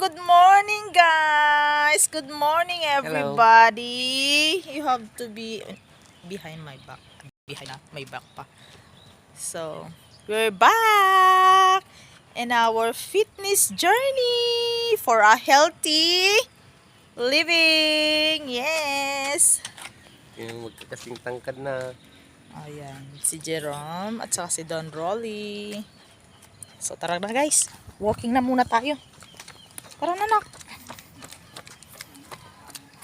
good morning guys. Good morning everybody. You have to be behind my back. Behind my back pa. So, we're back in our fitness journey for a healthy living. Yes. Yung magkakasing tangkad na. Ayan, si Jerome at saka si Don Rolly. So tara na guys, walking na muna tayo. Tara na nak.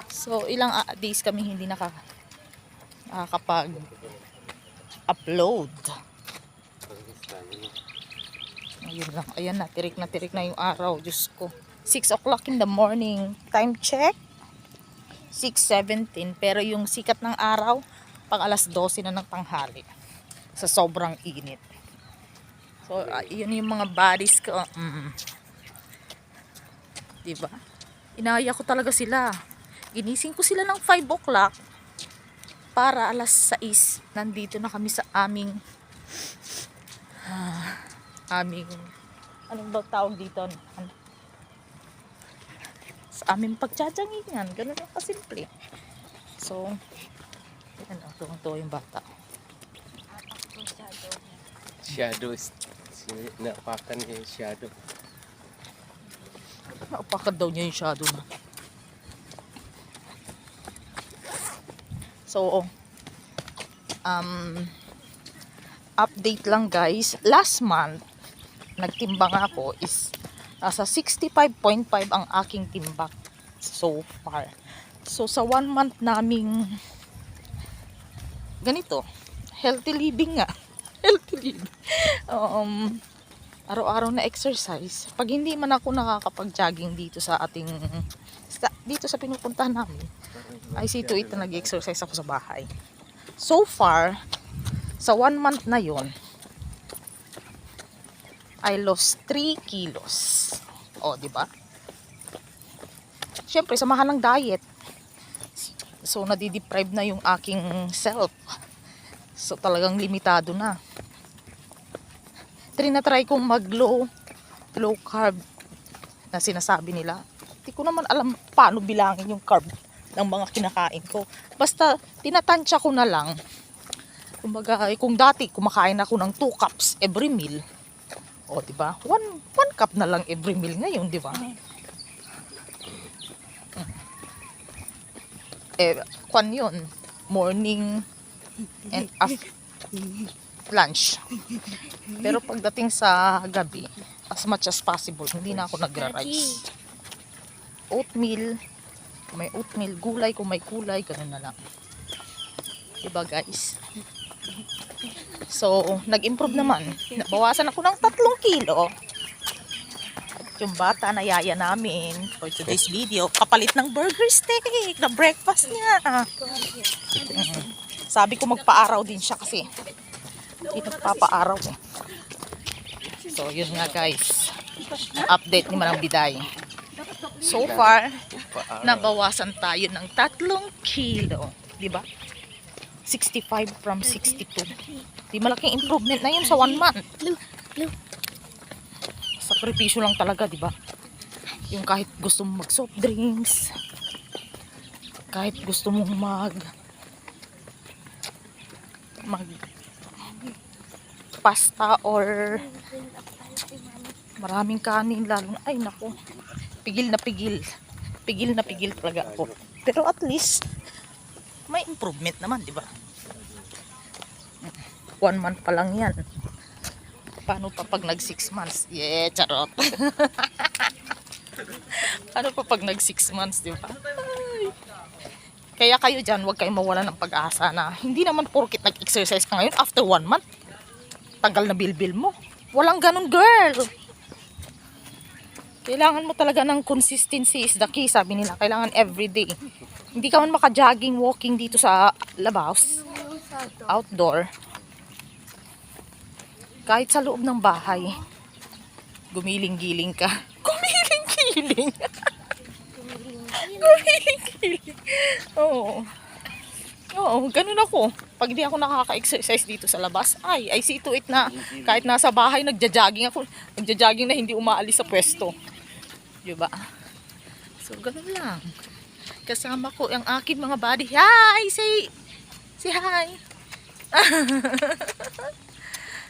So ilang days kami hindi nakakapag-upload. Ayun lang, ayan na, tirik na yung araw, Diyos ko. 6 o'clock in the morning, time check, 6:17, pero yung sikat ng araw, pang alas 12 na ng tanghali. Sa sobrang init. So, yun yung mga bodies ko. Diba? Inaya ko talaga sila. Ginising ko sila ng 5 o'clock para alas 6 nandito na kami sa aming anong ba tawag dito? Sa aming pagtsatsangingan. Ganun lang kasimple. So, yan o. Tuwang-tuwa yung bata. Shadow. Naapakan niya yung shadow. Naupakan daw niya yung shadow na. So, update lang guys. Last month, nagtimbang ako is nasa 65.5 ang aking timbang so far. So, sa 1 month naming ganito, healthy living nga. Healthy living. Araw-araw na exercise. Pag hindi man ako nakakapag-jogging dito sa dito sa pinupuntahan namin, ay see to it na nag-exercise ako sa bahay. So far, sa 1 month na yon, I lost 3 kilos. O, di ba? Siyempre, samahan ng diet. So, nadideprive na yung aking self. So, talagang limitado na. Trinatry kong low carb na sinasabi nila. Hindi ko naman alam paano bilangin yung carb ng mga kinakain ko. Basta, tinatansya ko na lang. Kumbaga, kung dati kumakain ako ng 2 cups every meal. O, diba? 1 cup na lang every meal ngayon, diba? Kwan yun. Morning and lunch. Pero pagdating sa gabi, as much as possible, hindi na ako nagra-rice. Oatmeal, kung may oatmeal, gulay, kung may gulay, ganun na lang. Diba guys? So, nag-improve naman. Nabawasan ako ng 3 kilo. At yung bata na yaya namin for today's video, kapalit ng burger steak na breakfast niya. Sabi ko magpa-araw din siya kasi hindi nagpapa-araw eh. So, yun nga guys. Update ni Manang Biday. So far, nabawasan tayo ng 3 kilo. Diba? 65 from 62. Di malaking improvement na yun sa 1 month. Sakripisyo lang talaga, diba? Yung kahit gusto mong mag-soft drinks, kahit gusto mong mag pasta or maraming kanin, lalo na, ay naku, pigil na pigil talaga ako. Pero at least may improvement naman, di ba? 1 month pa lang yan. Paano pa pag nag 6 months? Yeah, charot. Paano pa pag nag 6 months, di ba? Kaya kayo dyan, huwag kayong mawala ng pag-asa na hindi naman porkit nag-exercise ka ngayon after 1 month, tagal na bilbil mo. Walang ganun, girl. Kailangan mo talaga ng consistency is the key, sabi nila. Kailangan everyday. Hindi ka man maka-jogging, walking dito sa labas, outdoor. Kahit sa loob ng bahay, gumiling-giling ka. Gumiling-giling. Gumiling-giling. Oo. Oo, ganun ako. Pag di ako nakaka-exercise dito sa labas, I see to it na kahit nasa bahay, nagja-jogging ako. Nagja-jogging na hindi umaalis sa pwesto. Diba? So, ganun lang. Kasama ko ang aking mga buddy. Hi! Say hi!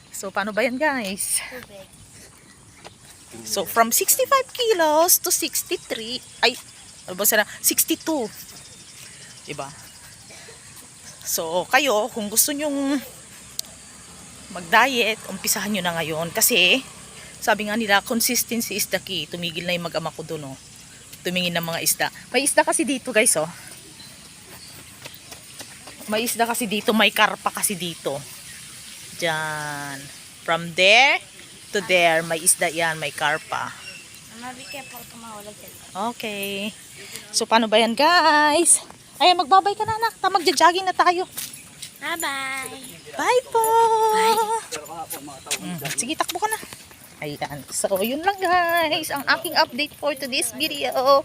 So, paano ba yan, guys? So, from 65 kilos to 63, ay, ano ba sana? 62. Diba? So, kayo, kung gusto nyong mag-diet, umpisahan nyo na ngayon. Kasi, sabi nga nila, consistency is the key. Tumigil na yung mag-ama ko doon, oh. Tumingin ng mga isda. May isda kasi dito, guys, oh. May isda kasi dito, may karpa kasi dito. Diyan. From there to there, may isda yan, may karpa. Mama, be careful kung mahulog yan. Okay. So, paano ba yan, guys? Ayan, magbabay ka na, anak. Magja-jogging na tayo. Bye-bye. Bye po! Sige, takbo ka na. Ayan. So, yun lang, guys. Ang aking update for today's video.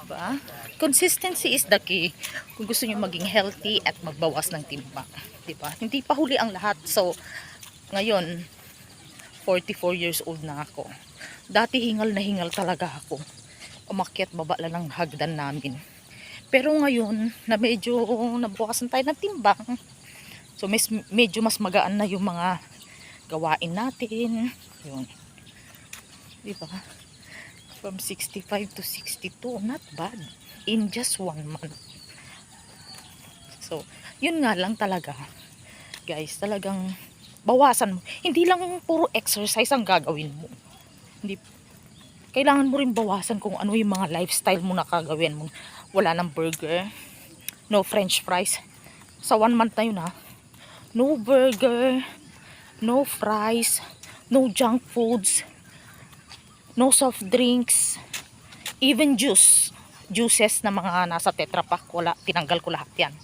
Diba? Consistency is the key. Kung gusto nyo maging healthy at magbawas ng timbang. Diba? Hindi pa huli ang lahat. So, ngayon, 44 years old na ako. Dati hingal na hingal talaga ako. Umakyat baba lang ng hagdan namin. Pero ngayon, na medyo nabukasan tayo ng timbang. So, medyo mas magaan na yung mga gawain natin. Yun. Diba? From 65 to 62. Not bad. In just 1 month. So, yun nga lang talaga. Guys, talagang bawasan mo. Hindi lang puro exercise ang gagawin mo. Hindi. Kailangan mo rin bawasan kung ano yung mga lifestyle mo na kagawin mo. Wala ng burger. No french fries. Sa 1 month na yun, ha. No burger. No fries, no junk foods, no soft drinks, even juices na mga nasa Tetra Pak, wala, tinanggal ko lahat yan.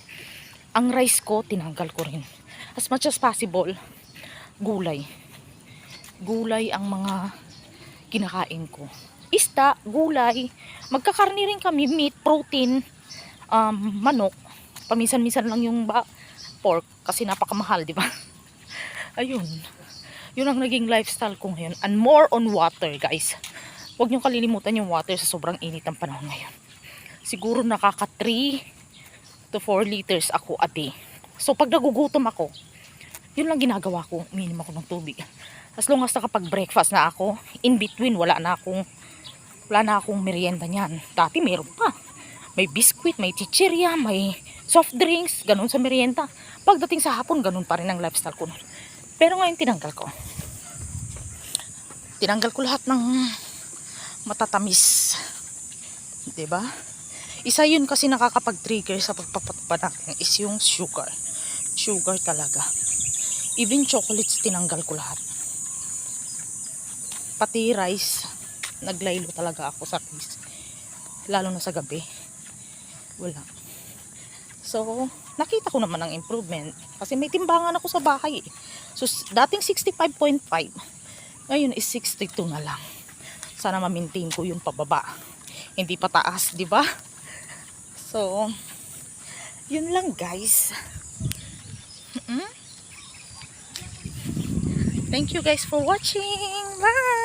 Ang rice ko, tinanggal ko rin. As much as possible, gulay. Gulay ang mga kinakain ko. Isda, gulay, magkakarni rin kami, meat, protein, manok. Paminsan-minsan lang yung pork kasi napakamahal, di ba? Ayun. Yun ang naging lifestyle ko ngayon. And more on water, guys. Huwag nyo kalilimutan yung water sa sobrang init ng panahon ngayon. Siguro nakaka 3 to 4 liters ako a day. So, pag nagugutom ako, yun lang ginagawa ko. Uminom ako ng tubig. As long as nakapag-breakfast na ako, in between, wala na akong merienda niyan. Dati meron pa. May biscuit, may chichirya, may soft drinks, ganun sa merienda. Pagdating sa hapon, ganun pa rin ang lifestyle ko. Pero ngayon tinanggal ko. Tinanggal ko lahat ng matatamis. 'Di ba? Isa yun kasi nakakapag-trigger sa pagpapataba natin is yung sugar. Sugar talaga. Even chocolates tinanggal ko lahat. Pati rice, naglaylo talaga ako sa rice. Lalo na sa gabi. Wala. So, nakita ko naman ang improvement. Kasi may timbangan ako sa bahay. So, dating 65.5. Ngayon is 62 na lang. Sana ma-maintain ko yung pababa. Hindi pa taas, di ba? So, yun lang, guys. Thank you guys for watching. Bye!